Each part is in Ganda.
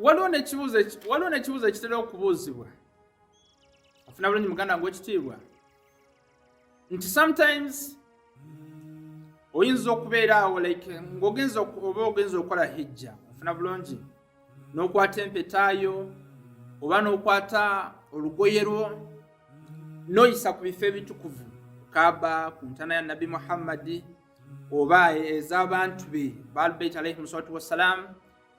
waliwo n'ekibuuzo ekitera okubuuzibwa afuna bulungi muganda ng'ekitiibwa nti sometimes oyinza okubeera awo like ng'ogenza okukola hijja ofuna bulungi n'okwata empetaayo oba n'okwata olugoye lwo n'oyisa ku bifo ebitukuvu Kaaba ku ntana ya Nabi Muhammad oba ez'abantu be Baalbayt alayhimu salatu wassalaam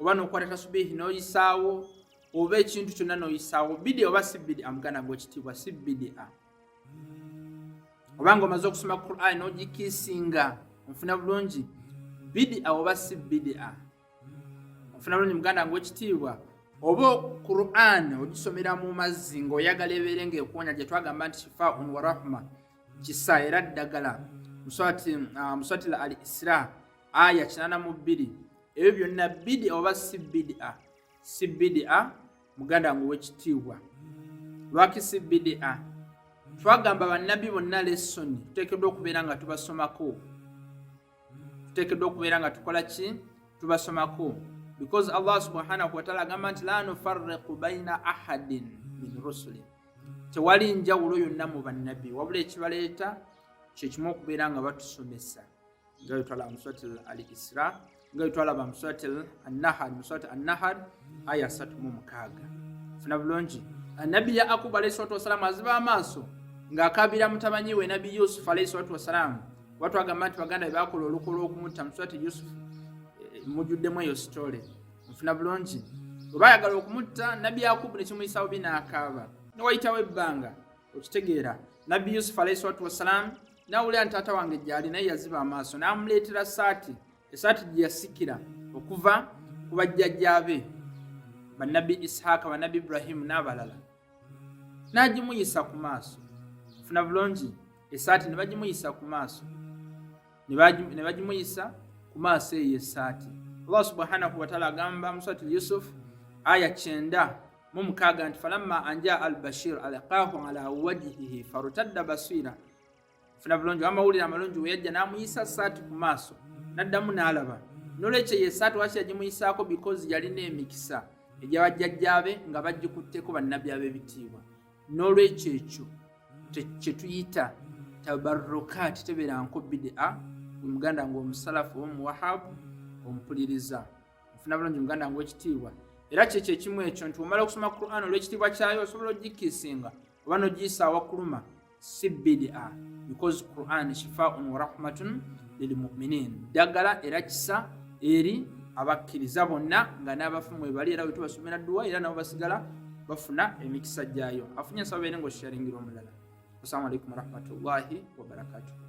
oba n'okwata tasubihi n'oyisaawo oba ekintu kyonna n'oyisaawo bidia oba si bidia muganda gw'ekitiibwa si bidia oba ng'omaze okusoma Qur'an n'ogikiisinga onfuna bulungi bidia oba si bidia onfuna bulungi muganda gw'ekitiibwa oba Qur'an ogisomera mu mazzi ng'oyagala ebeere ng'ekuwonya gye twagamba nti shifaa'un wa rahma kisa era ddagala muswati al-Isra aya 82 ebyo byonna bidia oba si bidia muganda ng'owekitiibwa lwaki si bidia twagamba bannabi bonna lesoni tuteekeddwa okubeera nga tubasomako tuteekeddwa okubeera nga tukola ki tubasomako because Allah subhanahu wa ta'ala agamba nti la nufarriqu baina ahadin min rusuli tewali njawulo yonna mu bannabi wabula ekibaleeta kyekimu okubeera nga batusomesa nga bitwala muswati al-Isra nga bitwala muswati an-Nahl aya 36 funa bulungi Nabi Yaakub alayhi salatu wassalamu aziba amaaso ng'akabira mutabanyi we Nabi Yusuf alayhi salatu wassalamu watu agamba nti baganda bakola olukolo okumutta muswati Yusuf mujuddemu eyo story mfuna bulungi bwe bayagala okumutta Nabi Yaakub ne kimuyisaawo binaakaaba ne wayitawo ebbanga okitegeera Nabi Yusuf alayhi salatu wassalamu n'awulira nti taata wange gy'ali naye yaziba amaaso n'amuleetera esaati gye yasikira okuva ku bajjajjaabe bannabi Ishaaka bannabi Ibrahimu n'abalala n'agimuyisa ku maaso funa bulungi esaati ne bagimuyisa ku maaso ne bagimuyisa ku maaso eyo esaati Allah subhanahu wa ta'ala agamba mu surati Yusuf aya 9 nti falamma anja al-bashir alqahu ala wajhihi fartadda basira funa bulungi amawulire amalungi we yajja n'amuyisa saati ku maaso n'addamu n'alaba n'olwekyo ye saati waki yagimuyisaako because yalina emikisa egy'abajjajjaabe nga bagikutteko bannabi ab'ebitiibwa n'olwekyo ekyo kye tuyita tabarukaat tebeeranko bidia muganda ng'omusalafu omuwahabu ompuliriza ofuna bulungi muganda ng'ekitiibwa era kyekyo ekimu ekyo nti omala okusoma Qur'an olw'ekitiibwa kyayo osobola ogikiisinga oba n'ogiyisa awakuluma si bidia because Qur'an shifaa'un wa rahmatun lilmu'minin ddagala era kisa eri abakkiriza bonna nga n'abafu mwebali era bwe tubasomera dduwa era nabo basigala bafuna emikisa gyayo afunye nsaba beere ng'osharingira omulala. Assalamu alaikum warahmatullahi wabarakatuh.